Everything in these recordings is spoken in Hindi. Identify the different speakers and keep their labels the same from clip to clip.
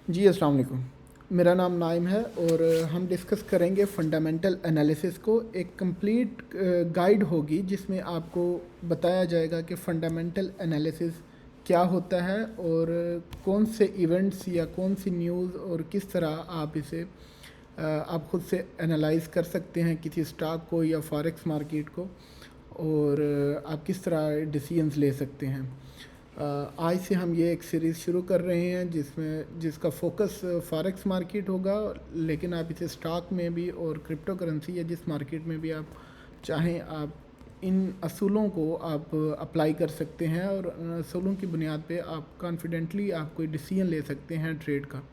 Speaker 1: जी अस्सलाम वालेकुम। मेरा नाम नाइम है और हम डिस्कस करेंगे फंडामेंटल एनालिसिस को। एक कंप्लीट गाइड होगी जिसमें आपको बताया जाएगा कि फ़ंडामेंटल एनालिसिस क्या होता है और कौन से इवेंट्स या कौन सी न्यूज़ और किस तरह आप इसे आप ख़ुद से एनालाइज कर सकते हैं किसी स्टॉक को या फॉरेक्स मार्केट को, और आप किस तरह डिसीजंस ले सकते हैं। आज से हम ये एक सीरीज़ शुरू कर रहे हैं जिसका फोकस फॉरेक्स मार्केट होगा, लेकिन आप इसे स्टॉक में भी और क्रिप्टो करेंसी या जिस मार्केट में भी आप चाहें आप इन असूलों को आप अप्लाई कर सकते हैं और असूलों की बुनियाद पे आप कॉन्फिडेंटली आप कोई डिसीजन ले सकते हैं ट्रेड का।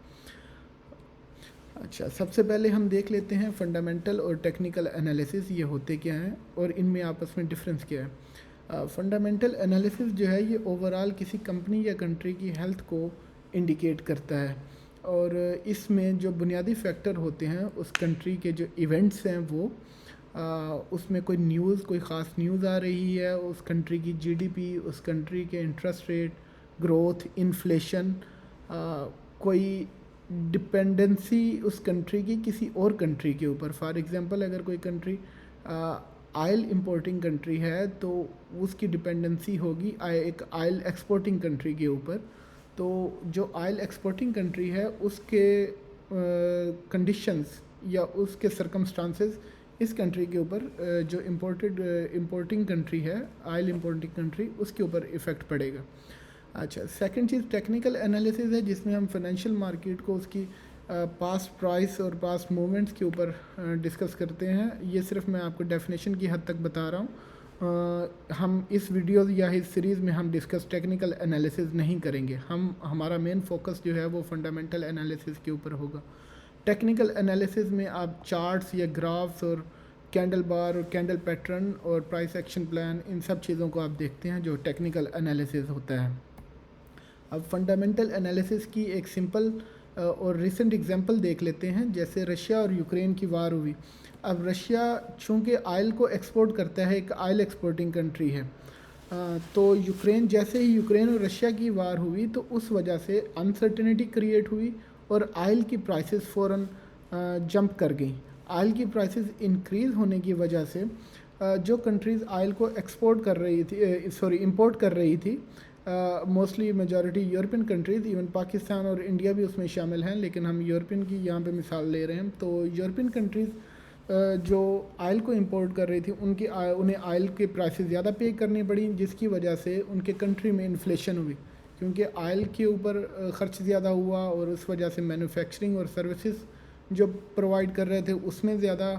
Speaker 1: अच्छा, सबसे पहले हम देख लेते हैं फंडामेंटल और टेक्निकल एनालिसिस ये होते क्या हैं और इनमें आपस में डिफरेंस क्या है। फंडामेंटल एनालिसिस जो है ये ओवरऑल किसी कंपनी या कंट्री की हेल्थ को इंडिकेट करता है, और इसमें जो बुनियादी फैक्टर होते हैं उस कंट्री के जो इवेंट्स हैं वो उसमें कोई न्यूज़, कोई ख़ास न्यूज़ आ रही है, उस कंट्री की जीडीपी, उस कंट्री के इंटरेस्ट रेट, ग्रोथ, इन्फ्लेशन, कोई डिपेंडेंसी उस कंट्री की किसी और कंट्री के ऊपर। फॉर एग्जांपल अगर कोई कंट्री आयल इंपोर्टिंग कंट्री है तो उसकी डिपेंडेंसी होगी एक आयल एक्सपोर्टिंग कंट्री के ऊपर। तो जो आयल एक्सपोर्टिंग कंट्री है उसके कंडीशंस या उसके सर्कमस्टांसेस इस कंट्री के ऊपर जो इंपोर्टिंग कंट्री है, आयल इंपोर्टिंग कंट्री, उसके ऊपर इफ़ेक्ट पड़ेगा। अच्छा, सेकंड चीज़ टेक्निकल एनालिसिस है जिसमें हम फाइनेंशियल मार्केट को उसकी पास्ट प्राइस और पास्ट मूवमेंट्स के ऊपर डिस्कस करते हैं। ये सिर्फ मैं आपको डेफिनेशन की हद तक बता रहा हूँ। हम इस वीडियो या इस सीरीज़ में हम डिस्कस टेक्निकल एनालिसिस नहीं करेंगे। हमारा मेन फोकस जो है वो फंडामेंटल एनालिसिस के ऊपर होगा। टेक्निकल एनालिसिस में आप चार्ट्स या ग्राफ्स और कैंडल बार और कैंडल पैटर्न और प्राइस एक्शन प्लान, इन सब चीज़ों को आप देखते हैं जो टेक्निकल एनालिसिस होता है। अब फंडामेंटल एनालिसिस की एक सिंपल और रिसेंट एग्जांपल देख लेते हैं। जैसे रशिया और यूक्रेन की वार हुई। अब रशिया चूँकि आयल को एक्सपोर्ट करता है, एक आयल एक्सपोर्टिंग कंट्री है, तो जैसे ही यूक्रेन और रशिया की वार हुई तो उस वजह से अनसर्टेनिटी क्रिएट हुई और आयल की प्राइसेस फ़ौरन जंप कर गई। आयल की प्राइसेस इंक्रीज़ होने की वजह से जो कंट्रीज़ आयल को एक्सपोर्ट कर रही थी, इंपोर्ट कर रही थी, mostly majority European countries, even Pakistan और इंडिया भी उसमें शामिल हैं, लेकिन हम यूरोपियन की यहाँ पे मिसाल ले रहे हैं। तो यूरोपियन कंट्रीज़ जो आयल को इंपोर्ट कर रही थी उन्हें आयल के प्राइसेस ज़्यादा पे करनी पड़ी, जिसकी वजह से उनके कंट्री में इन्फ्लेशन हुई, क्योंकि आयल के ऊपर ख़र्च ज़्यादा हुआ और उस वजह से मैन्युफैक्चरिंग और सर्विसेज जो प्रोवाइड कर रहे थे उसमें ज़्यादा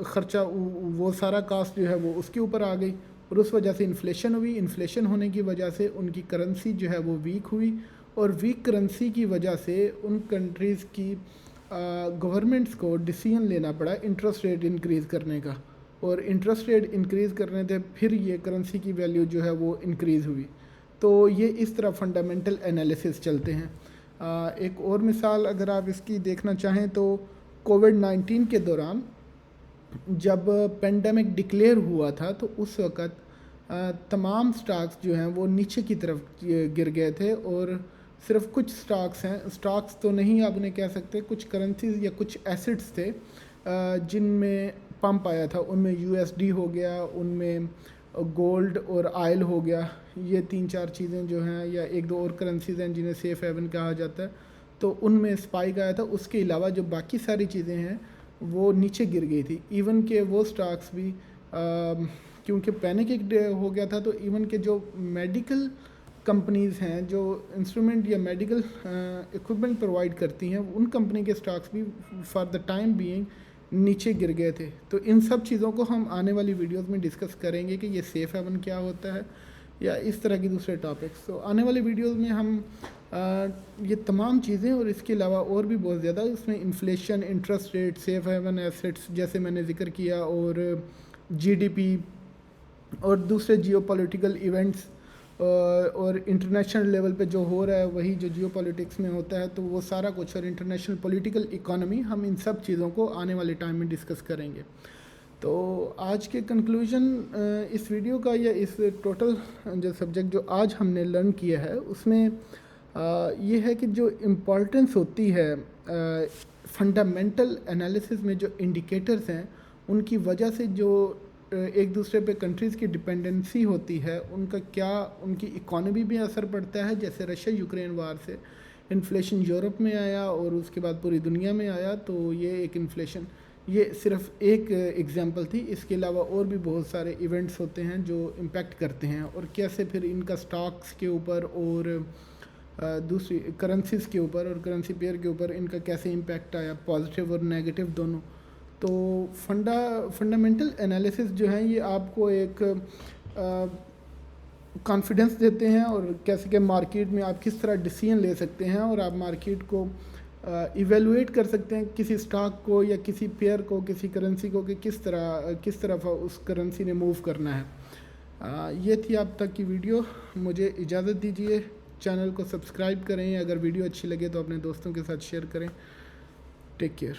Speaker 1: ख़र्चा, वो सारा कास्ट जो है वो उसके ऊपर आ गई और उस वजह से इन्फ्लेशन हुई। इन्फ्लेशन होने की वजह से उनकी करेंसी जो है वो वीक हुई और वीक करेंसी की वजह से उन कंट्रीज़ की गवर्नमेंट्स को डिसीजन लेना पड़ा इंटरेस्ट रेट इंक्रीज़ करने का, और इंटरेस्ट रेट इंक्रीज़ करने से फिर ये करेंसी की वैल्यू जो है वो इंक्रीज़ हुई। तो ये इस तरह फंडामेंटल एनालिसिस चलते हैं। एक और मिसाल अगर आप इसकी देखना चाहें तो कोविड-19 के दौरान जब पेंडेमिक डिक्लेयर हुआ था तो उस वक़्त तमाम स्टॉक्स जो हैं वो नीचे की तरफ गिर गए थे, और सिर्फ कुछ स्टॉक्स तो नहीं आप उन्हें कह सकते, कुछ करेंसीज या कुछ एसेट्स थे जिनमें पंप आया था। उनमें यूएसडी हो गया, उनमें गोल्ड और आयल हो गया। ये 3-4 चीज़ें जो हैं, या 1-2 और करेंसीज हैं जिन्हें सेफ़ हेवन कहा जाता है, तो उनमें स्पाइक आया था। उसके अलावा जो बाकी सारी चीज़ें हैं वो नीचे गिर गई थी। इवन के वो स्टॉक्स भी क्योंकि पैनिक हो गया था, तो इवन के जो मेडिकल कंपनीज़ हैं जो इंस्ट्रूमेंट या मेडिकल इक्विपमेंट प्रोवाइड करती हैं, उन कंपनी के स्टॉक्स भी फॉर द टाइम बीइंग नीचे गिर गए थे। तो इन सब चीज़ों को हम आने वाली वीडियोस में डिस्कस करेंगे कि ये सेफ़ हेवन क्या होता है या इस तरह की दूसरे टॉपिक्स। तो आने वाली वीडियोस में हम ये तमाम चीज़ें और इसके अलावा और भी बहुत ज़्यादा, इसमें inflation, interest rate, safe haven assets जैसे मैंने जिक्र किया, और जीडीपी और दूसरे जियोपॉलिटिकल इवेंट्स और इंटरनेशनल लेवल पे जो हो रहा है वही जो जियोपॉलिटिक्स में होता है, तो वो सारा कुछ, और इंटरनेशनल पॉलिटिकल इकोनॉमी, हम इन सब चीज़ों को आने वाले टाइम में डिस्कस करेंगे। तो आज के कंक्लूजन इस वीडियो का या इस टोटल जो सब्जेक्ट जो आज हमने लर्न किया है उसमें ये है कि जो इम्पोर्टेंस होती है फंडामेंटल एनालिसिस में, जो इंडिकेटर्स हैं उनकी वजह से जो एक दूसरे पे कंट्रीज़ की डिपेंडेंसी होती है, उनका क्या उनकी इकॉनमी में असर पड़ता है। जैसे रशिया यूक्रेन वार से इन्फ्लेशन यूरोप में आया और उसके बाद पूरी दुनिया में आया, तो ये एक इन्फ्लेशन, ये सिर्फ एक एग्जांपल थी। इसके अलावा और भी बहुत सारे इवेंट्स होते हैं जो इम्पेक्ट करते हैं, और कैसे फिर इनका स्टॉक्स के ऊपर और दूसरी करेंसीज़ के ऊपर और करेंसी पेयर के ऊपर इनका कैसे इम्पैक्ट आया, पॉजिटिव और नेगेटिव दोनों। तो फंडामेंटल एनालिसिस जो है ये आपको एक कॉन्फिडेंस देते हैं, और कैसे कि मार्केट में आप किस तरह डिसीजन ले सकते हैं, और आप मार्केट को इवेलुएट कर सकते हैं किसी स्टॉक को या किसी पेयर को, किसी करेंसी को, कि किस तरफ उस करेंसी ने मूव करना है। ये थी अब तक की वीडियो। मुझे इजाज़त दीजिए। चैनल को सब्सक्राइब करें, अगर वीडियो अच्छी लगे तो अपने दोस्तों के साथ शेयर करें। Take care.